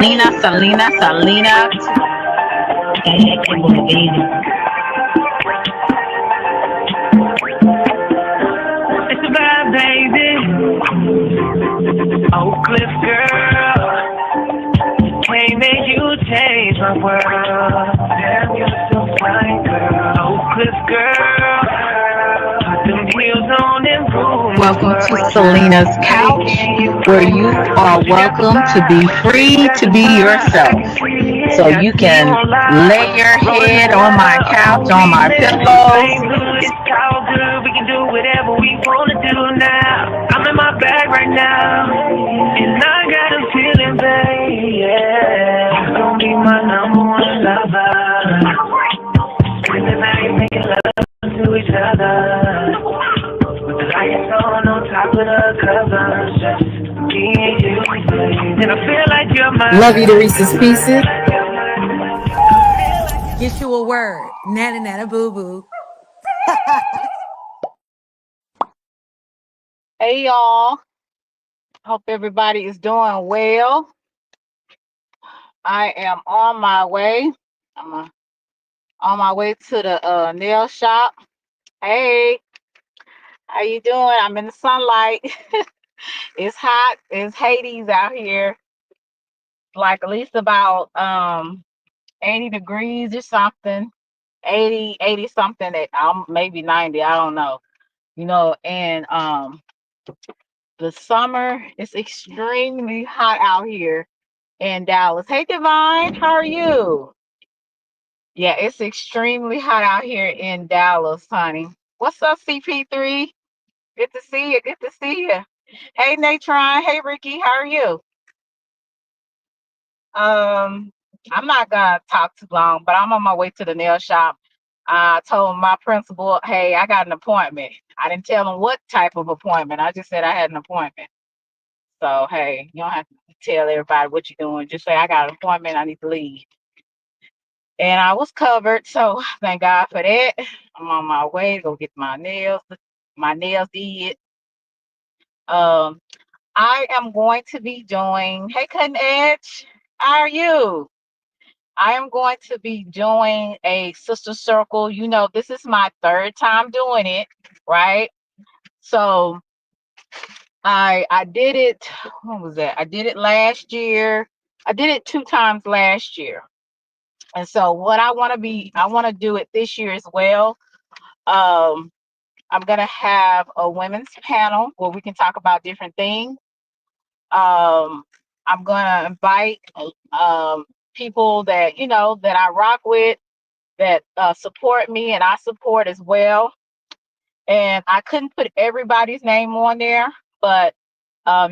Selena. It's a bad baby. Oak Cliff girl. Can't make you change my world. Damn, you're so fine, girl. Oak Cliff girl. Put them wheels on and rule. Welcome to Selena's Couch, where you are welcome to be free to be yourself. So you can lay your head on my couch, on my pillows. It's all good, we can do whatever we wanna do now. I'm in my bag right now, and I got a feeling, babe, yeah. You're gonna be my number one lover. Screaming like making love to each other. With the lights on top of the covers. Just me and you, babe. And I feel like you're my Love you to Reese's Pieces. Get you a word. Nana nana boo boo. Hey y'all, hope everybody is doing well. I am on my way. On my way to the nail shop. Hey, how you doing? I'm in the sunlight. It's hot. It's Hades out here. Like at least about 80 degrees or something. 80 something, maybe 90, I don't know. And the summer is extremely hot out here in Dallas. Hey Divine, how are you? Yeah, it's extremely hot out here in Dallas, honey. What's up, CP3? Good to see you. Good to see you. Hey Natron. Hey Ricky, how are you? I'm not gonna talk too long, but I'm on my way to the nail shop. I told my principal, hey, I got an appointment. I didn't tell him what type of appointment. I just said I had an appointment. So hey, you don't have to tell everybody what you're doing. Just say I got an appointment. I need to leave. And I was covered, so thank God for that. I'm on my way to go get my nails. My nails did. Um, I am going to be doing. Hey, Cutting Edge, how are you? I am going to be doing a sister circle. This is my third time doing it, right? So I did it. When was that? I did it last year. I did it 2 times last year. And so I want to do it this year as well. Um, I'm going to have a women's panel where we can talk about different things. I'm going to invite people that I rock with, that support me and I support as well. And I couldn't put everybody's name on there, but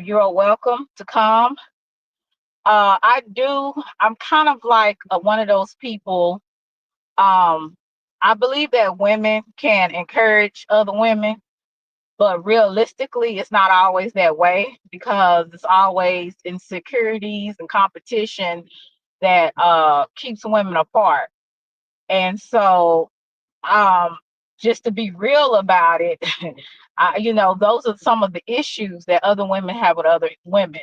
you're welcome to come. I'm kind of like one of those people. I believe that women can encourage other women, but realistically, it's not always that way because it's always insecurities and competition that keeps women apart. And so, just to be real about it, those are some of the issues that other women have with other women.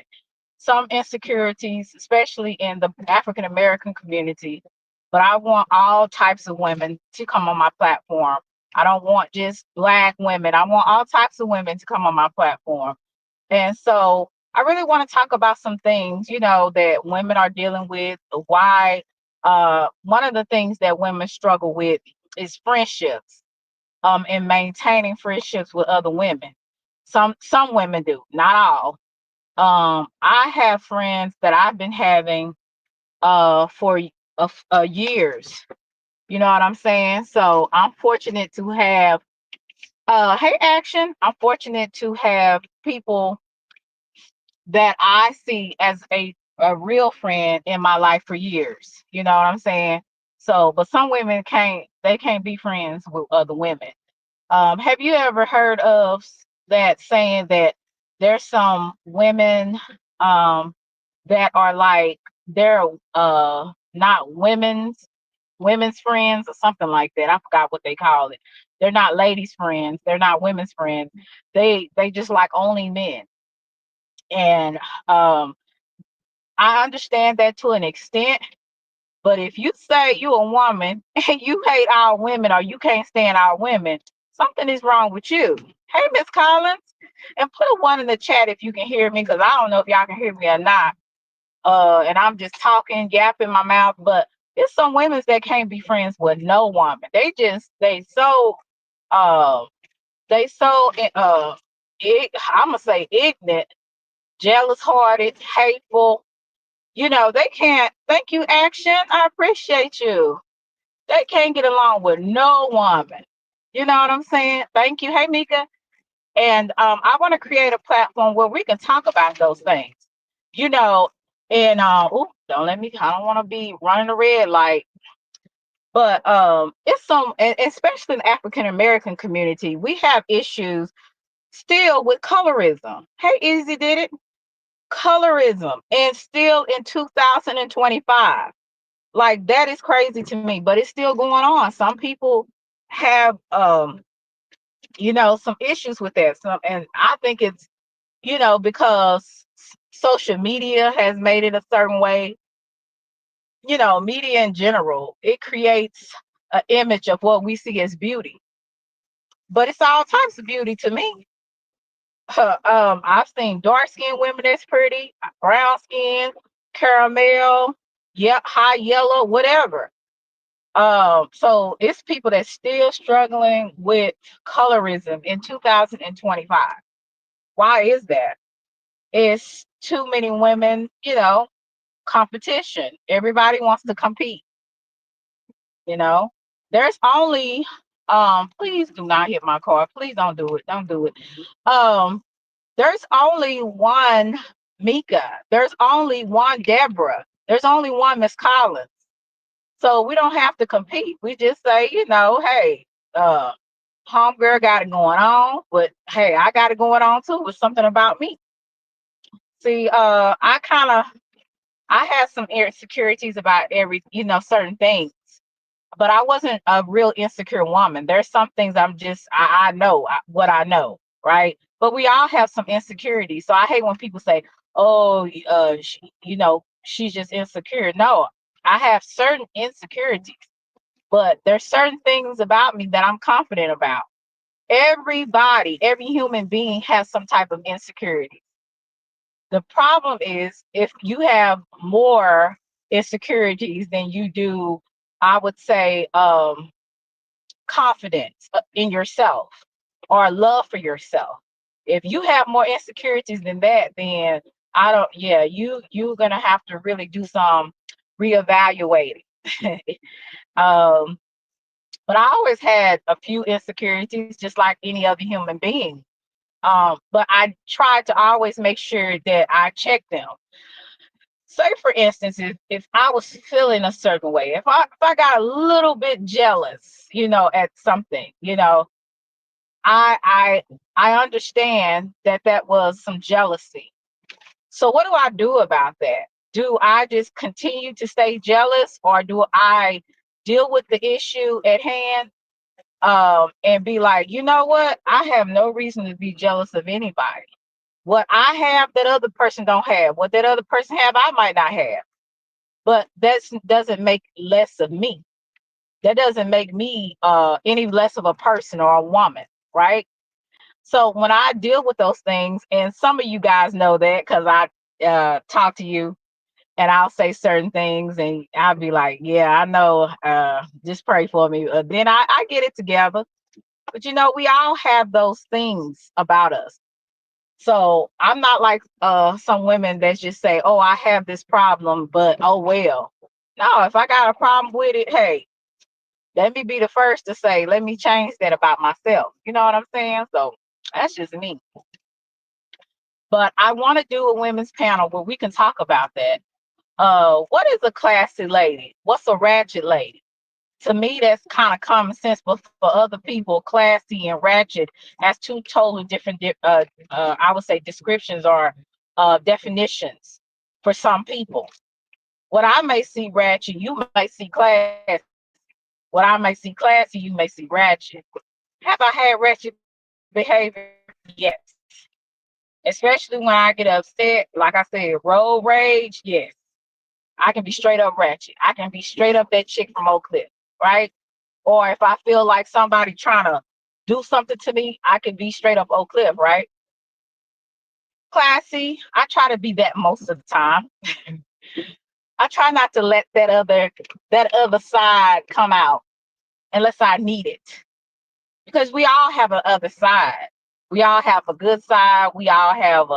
Some insecurities, especially in the African American community. But I want all types of women to come on my platform. I don't want just Black women. I want all types of women to come on my platform. And so I really want to talk about some things, that women are dealing with. Why one of the things that women struggle with is friendships, and maintaining friendships with other women. Some women do, not all. I have friends that I've been having for years. You know what I'm saying? So I'm fortunate to have hey Action. I'm fortunate to have people that I see as a real friend in my life for years. You know what I'm saying? So, but some women can't be friends with other women. Have you ever heard of that saying that there's some women that are like they're not women's friends or something like that. I forgot what they call it. They're not ladies' friends. They're not women's friends. They just like only men. And I I understand that to an extent. But if you say you a woman and you hate our women or you can't stand our women, something is wrong with you. Hey, Miss Collins, and put a one in the chat if you can hear me, because I don't know if y'all can hear me or not. And I'm just talking, yapping my mouth, but it's some women that can't be friends with no woman. Uh they so I'm gonna say ignorant, jealous hearted, hateful. They can't. Thank you, Action. I appreciate you. They can't get along with no woman. You know what I'm saying? Thank you. Hey, Mika. And I want to create a platform where we can talk about those things. You know, and don't let me. I don't want to be running the red light. But it's especially in the African American community, we have issues still with colorism. Hey, Easy did it. Colorism, and still in 2025. Like, that is crazy to me, but it's still going on. Some people have some issues with that. And I think it's, because social media has made it a certain way. Media in general, it creates an image of what we see as beauty, but it's all types of beauty to me. I've seen dark skinned women that's pretty, brown skin, caramel, high yellow, whatever. So it's people that's still struggling with colorism in 2025. Why is that? It's too many women, competition. Everybody wants to compete, you know. There's only please do not hit my car. Please don't do it. Don't do it. Um, there's only one Mika. There's only one Deborah. There's only one Miss Collins. So we don't have to compete. We just say, hey, uh, homegirl got it going on, but hey, I got it going on too. It's something about me. See, I had some insecurities about certain things, but I wasn't a real insecure woman. There's some things I know what I know, right? But we all have some insecurities. So I hate when people say, "Oh, she's just insecure." No, I have certain insecurities, but there's certain things about me that I'm confident about. Every human being has some type of insecurity. The problem is if you have more insecurities than you do, I would say, confidence in yourself or love for yourself. If you have more insecurities than that, then I don't, yeah, you're gonna have to really do some reevaluating. um, but I always had a few insecurities, just like any other human being. But I tried to always make sure that I check them. Say, for instance, if I was feeling a certain way, if I got a little bit jealous, at something, I I I understand that that was some jealousy. So what do I do about that? Do I just continue to stay jealous, or do I deal with the issue at hand, and be like, you know what? I have no reason to be jealous of anybody. What I have that other person don't have. What that other person have, I might not have. But that doesn't make less of me. That doesn't make me any less of a person or a woman, right? So when I deal with those things, and some of you guys know that because I talk to you and I'll say certain things and I'll be like, yeah, I know, just pray for me. Then I get it together. But we all have those things about us. So I'm not like some women that just say, oh, I have this problem, but oh well. No, if I got a problem with it, hey, let me be the first to say, let me change that about myself. You know what I'm saying? So that's just me. But I want to do a women's panel where we can talk about that. What is a classy lady? What's a ratchet lady? To me, that's kind of common sense, but for other people, classy and ratchet has two totally different, I would say, descriptions or definitions for some people. What I may see ratchet, you may see classy. What I may see classy, you may see ratchet. Have I had ratchet behavior? Yes. Especially when I get upset, like I said, road rage, yes. I can be straight up ratchet. I can be straight up that chick from Oak Cliff, right? Or if I feel like somebody trying to do something to me, I can be straight up Oak Cliff, right? Classy. I try to be that most of the time. I try not to let that other side come out unless I need it. Because we all have a other side. We all have a good side. We all have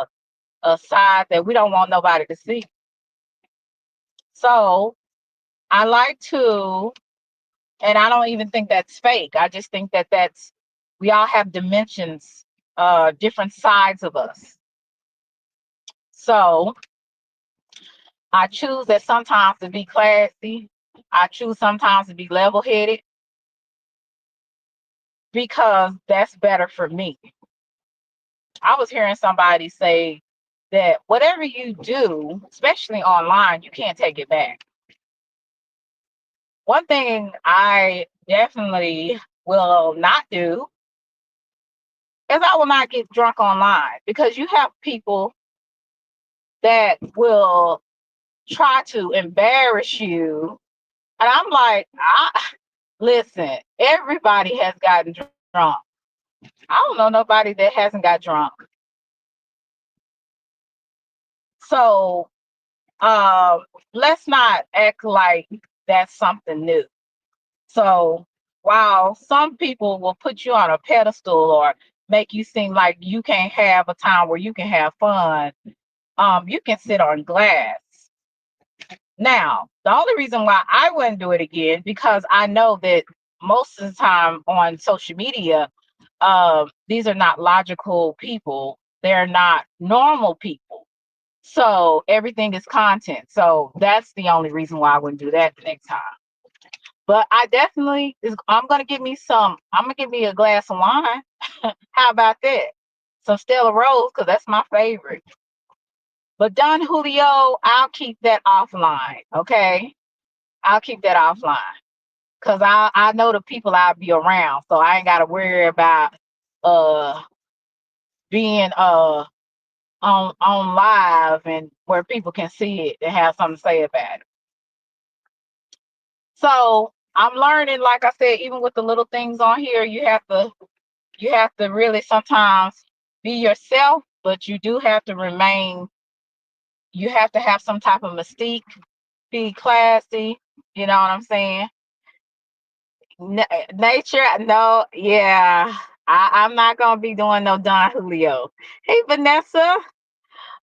a side that we don't want nobody to see. So I like to, and I don't even think that's fake. I just think that we all have dimensions, different sides of us. So I choose that sometimes to be classy. I choose sometimes to be level headed because that's better for me. I was hearing somebody say that whatever you do, especially online, you can't take it back. One thing I definitely will not do is I will not get drunk online because you have people that will try to embarrass you. And I'm like, listen, everybody has gotten drunk. I don't know nobody that hasn't got drunk. So let's not act like that's something new. So while some people will put you on a pedestal or make you seem like you can't have a time where you can have fun, you can sit on glass. Now, the only reason why I wouldn't do it again because I know that most of the time on social media, these are not logical people. They're not normal people. So everything is content. So that's the only reason why I wouldn't do that the next time. But I definitely I'm gonna give me a glass of wine. How about that? Some Stella Rose, because that's my favorite. But Don Julio, I'll keep that offline. Okay. I'll keep that offline. Cause I know the people I'll be around. So I ain't gotta worry about uh being on live and where people can see it and have something to say about it. So I'm learning, like I said, even with the little things on here, you have to really sometimes be yourself, but you do have to remain, you have to have some type of mystique, be classy, you know what I'm saying? Nature, no, yeah. I'm not gonna be doing no Don Julio. Hey Vanessa,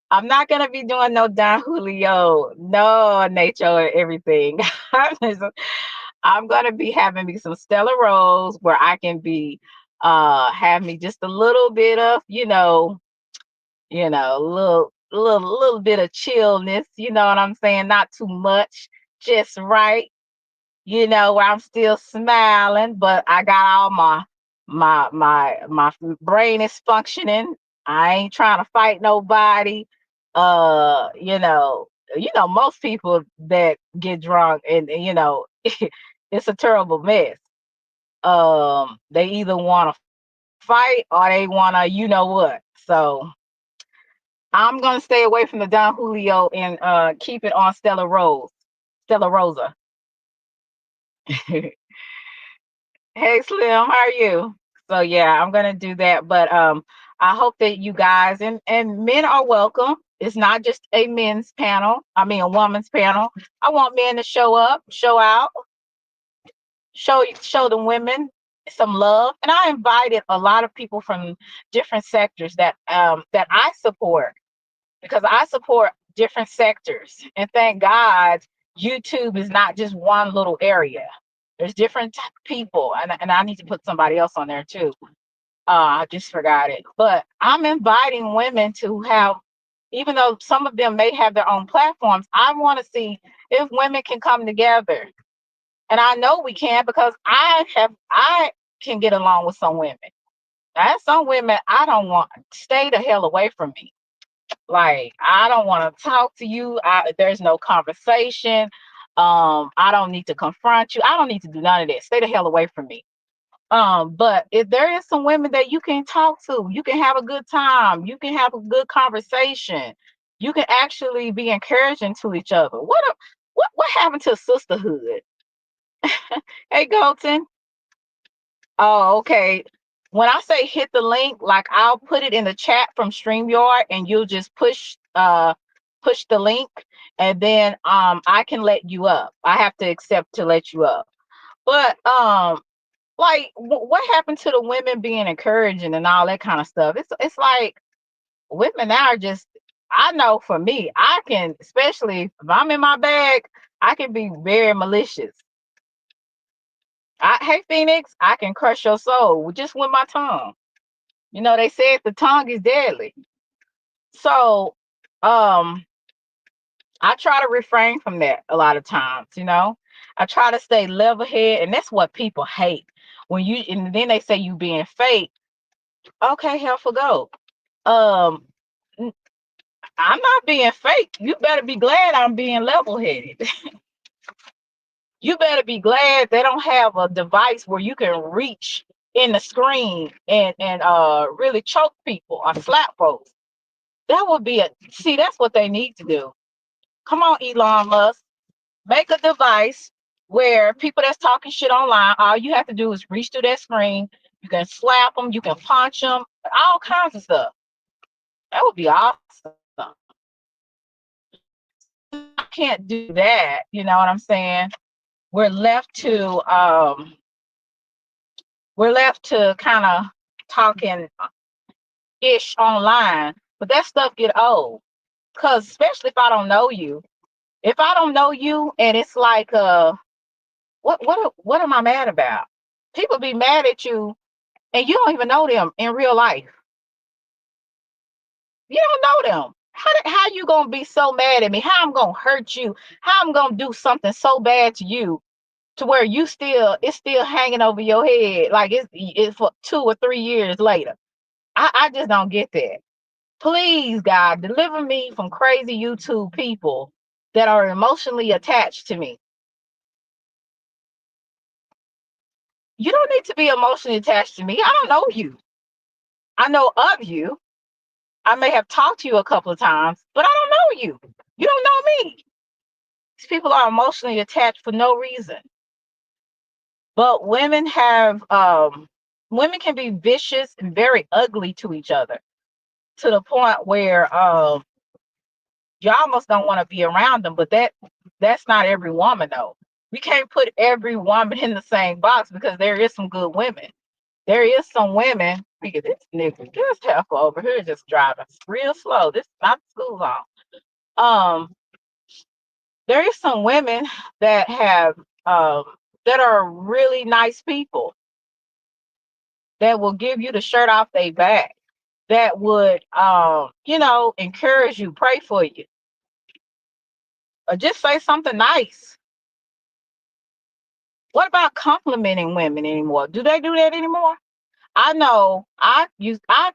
I'm not gonna be doing no Don Julio, no nature or everything. I'm gonna be having me some Stella Rose where I can be have me just a little bit of, little bit of chillness, you know what I'm saying? Not too much, just right, where I'm still smiling, but I got all my brain is functioning. I ain't trying to fight nobody. Most people that get drunk and it's a terrible mess. They either want to fight or they want to, you know what. So I'm gonna stay away from the Don Julio and keep it on Stella Rose, Stella Rosa. Hey Slim, how are you? So yeah, I'm gonna do that. But I hope that you guys and men are welcome. It's not just a men's panel. I mean a woman's panel. I want men to show up, show out, show the women some love. And I invited a lot of people from different sectors that I support because I support different sectors. And thank God YouTube is not just one little area. There's different people, and I need to put somebody else on there too. I just forgot it. But I'm inviting women to have, even though some of them may have their own platforms, I want to see if women can come together. And I know we can because I can get along with some women. Now, some women I don't want, stay the hell away from me. Like I don't want to talk to you. There's no conversation. I don't need to confront you. I don't need to do none of that. Stay the hell away from me. But if there is some women that you can talk to, you can have a good time, you can have a good conversation, you can actually be encouraging to each other. What happened to sisterhood? Hey, Golden. Oh, okay. When I say hit the link, like I'll put it in the chat from StreamYard and you'll just push the link and then I can let you up. I have to accept to let you up. But like what happened to the women being encouraging and all that kind of stuff? It's like women now are just, I know for me, I can, especially if I'm in my bag, I can be very malicious. Hey Phoenix, I can crush your soul just with my tongue. You know, they said the tongue is deadly. So um I try to refrain from that a lot of times, you know. I try to stay level head, and that's what people hate. When you and then they say you being fake. Okay, hell for go. Um I'm not being fake. You better be glad I'm being level headed. You better be glad they don't have a device where you can reach in the screen and really choke people or slap folks. That would be that's what they need to do. Come on, Elon Musk, make a device where people that's talking shit online, all you have to do is reach through that screen. You can slap them, you can punch them, all kinds of stuff. That would be awesome. I can't do that. You know what I'm saying? We're left to kind of talking ish online, but that stuff get old. Cause especially if I don't know you, if I don't know you, and it's like what am I mad about? People be mad at you, and you don't even know them in real life. You don't know them. How you gonna be so mad at me? How I'm gonna hurt you? How I'm gonna do something so bad to you to where it's still hanging over your head like it's for 2 or 3 years later. I just don't get that. Please, God, deliver me from crazy YouTube people that are emotionally attached to me. You don't need to be emotionally attached to me. I don't know you. I know of you. I may have talked to you a couple of times, but I don't know you. You don't know me. These people are emotionally attached for no reason. But women can be vicious and very ugly to each other to the point where you almost don't want to be around them. But that's not every woman though. We can't put every woman in the same box because there is some good women. There is some women. Look at this nigga. This heifer over here just driving real slow. This is not the school zone. Um, there is some women that have um that are really nice people that will give you the shirt off their back, that would encourage you, pray for you, or just say something nice. What about complimenting women anymore? Do they do that anymore? I know I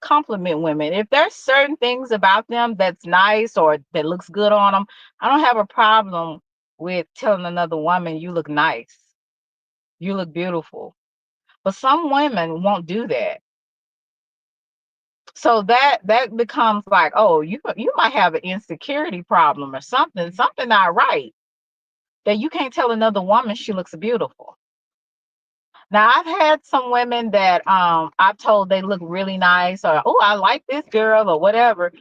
compliment women. If there's certain things about them that's nice or that looks good on them, I don't have a problem with telling another woman you look nice. You look beautiful. But some women won't do that. So that becomes like, oh, you might have an insecurity problem or something not right, that you can't tell another woman she looks beautiful. Now I've had some women that I've told they look really nice, or oh, I like this girl or whatever,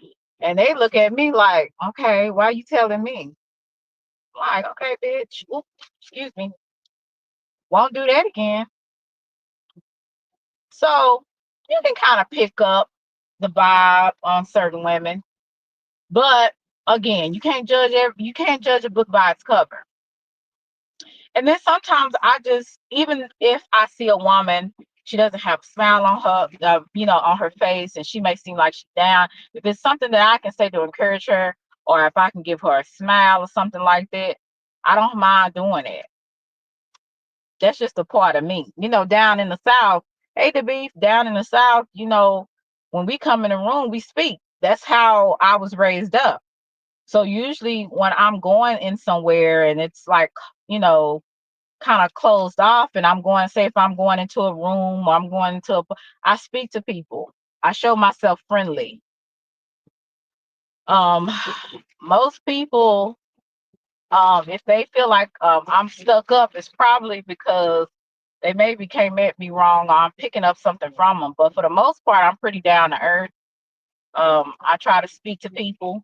and they look at me like, okay, why are you telling me? Like, okay, bitch. Oops, excuse me. Won't do that again. So you can kind of pick up the vibe on certain women. But again, you can't judge a book by its cover. And then sometimes I just, even if I see a woman, she doesn't have a smile on her, on her face, and she may seem like she's down. If it's something that I can say to encourage her, or if I can give her a smile or something like that, I don't mind doing it. That's just a part of me. Down in the South, hey, the beef, down in the South, when we come in the room, we speak. That's how I was raised up. So usually when I'm going in somewhere and it's like, you know, kind of closed off, and I'm going, say if I'm going into a room or I'm going I speak to people. I show myself friendly. Um, most people If they feel like I'm stuck up, it's probably because they maybe came at me wrong or I'm picking up something from them. But for the most part, I'm pretty down to earth. I try to speak to people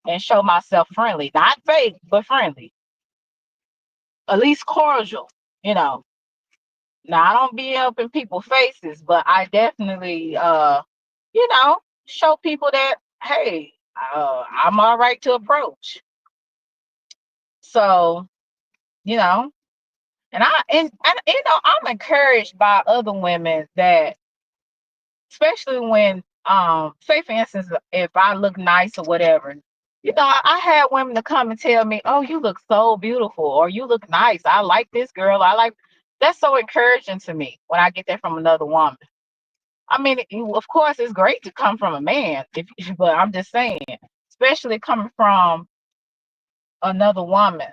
and show myself friendly, not fake, but friendly, at least cordial, you know. Now I don't be up in people's faces, but I definitely, you know, show people that hey, I'm all right to approach. So, you know, and you know, I'm encouraged by other women that, especially when, say for instance, if I look nice or whatever, you know, I had women to come and tell me, "Oh, you look so beautiful," or "You look nice. I like this girl. I like." That's so encouraging to me when I get that from another woman. I mean, of course, it's great to come from a man, if, but I'm just saying, especially coming from another woman.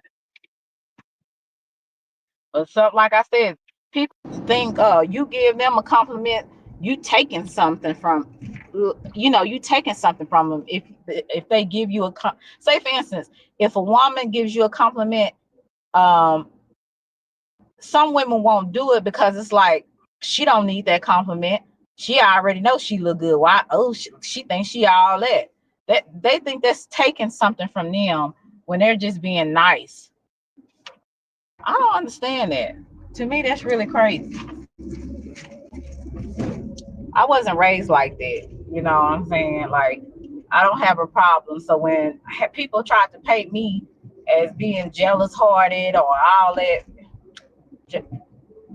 But something like I said, people think you give them a compliment, you taking something from, you know, you taking something from them. If they give you say for instance, if a woman gives you a compliment, um, some women won't do it because it's like she don't need that compliment. She already knows she look good. Why? Oh, she thinks she all that. That they think that's taking something from them when they're just being nice. I don't understand that. To me, that's really crazy. I wasn't raised like that. You know what I'm saying? Like, I don't have a problem. So when people try to paint me as being jealous hearted or all that,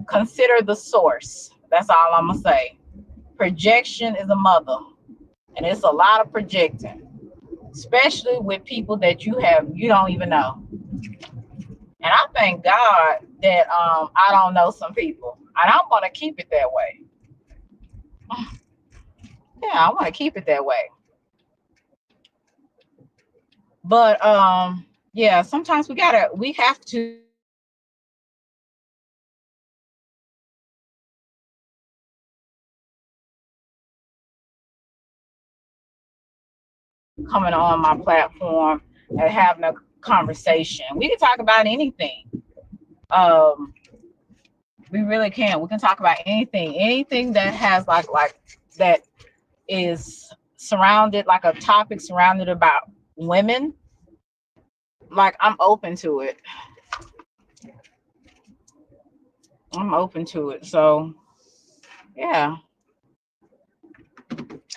consider the source. That's all I'm going to say. Projection is a mother, and it's a lot of projecting, especially with people that you don't even know. And I thank God that I don't know some people, and I'm going to keep it that way. Yeah, I want to keep it that way. But yeah, sometimes we have to coming on my platform and having a conversation. We can talk about anything. Um, we really can. We can talk about anything that has like that is surrounded, like a topic surrounded about women. Like I'm open to it. I'm open to it. So yeah,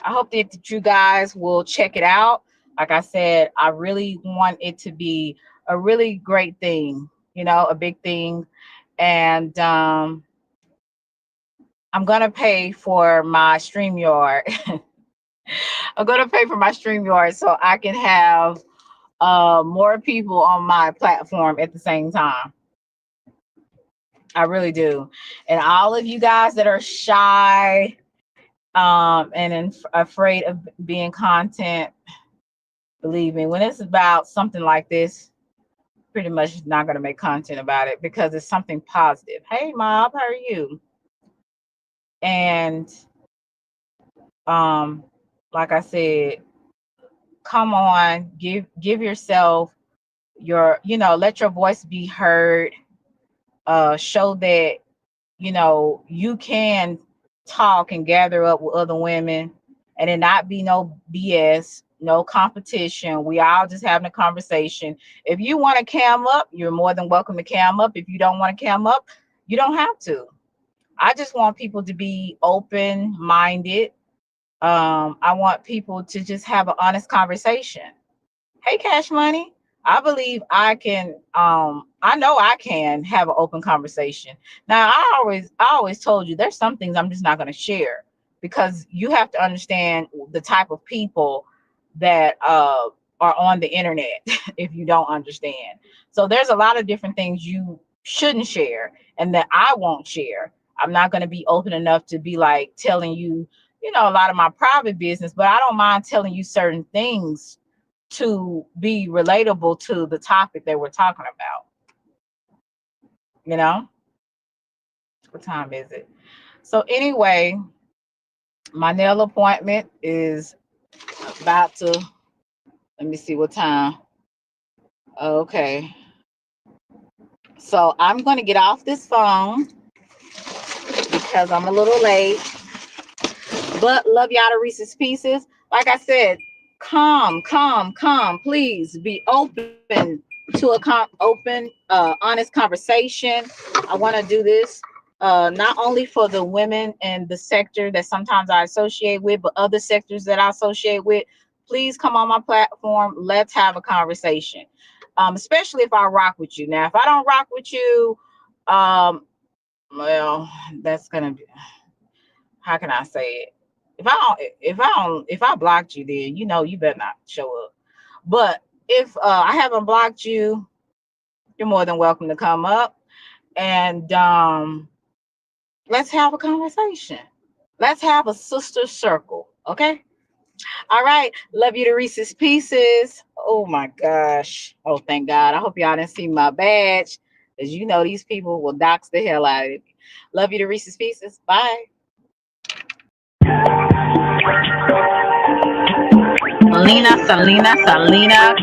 I hope that you guys will check it out. Like I said, I really want it to be a really great thing, you know, a big thing. And I'm gonna pay for my StreamYard. I'm gonna pay for my StreamYard so I can have more people on my platform at the same time. I really do. And all of you guys that are shy and afraid of being content, believe me, when it's about something like this, pretty much not going to make content about it because it's something positive. Hey, Mob, how are you? And um, like I said, come on, give yourself your, you know, let your voice be heard. Show that, you know, you can talk and gather up with other women and it not be no BS, no competition. We all just having a conversation. If you want to cam up, you're more than welcome to cam up. If you don't want to cam up, you don't have to. I just want people to be open minded. I want people to just have an honest conversation. Hey, Cash Money. I believe I can, I know I can have an open conversation. Now, I always told you there's some things I'm just not going to share because you have to understand the type of people that are on the internet if you don't understand. So there's a lot of different things you shouldn't share and that I won't share. I'm not going to be open enough to be like telling you, you know, a lot of my private business, but I don't mind telling you certain things to be relatable to the topic that we're talking about. You know, what time is it? So anyway, my nail appointment is about to, let me see what time. Okay. So I'm going to get off this phone because I'm a little late. But love y'all to Reese's Pieces. Like I said, come. Please be open to a honest conversation. I want to do this not only for the women in the sector that sometimes I associate with, but other sectors that I associate with. Please come on my platform. Let's have a conversation. Especially if I rock with you. Now, if I don't rock with you, well, that's gonna be, how can I say it? If I blocked you, then you better not show up. But if I haven't blocked you, you're more than welcome to come up and let's have a conversation. Let's have a sister circle, okay? All right. Love you to Reese's Pieces. Oh my gosh. Oh, thank God. I hope y'all didn't see my badge, because these people will dox the hell out of me. Love you to Reese's Pieces. Bye. Selena.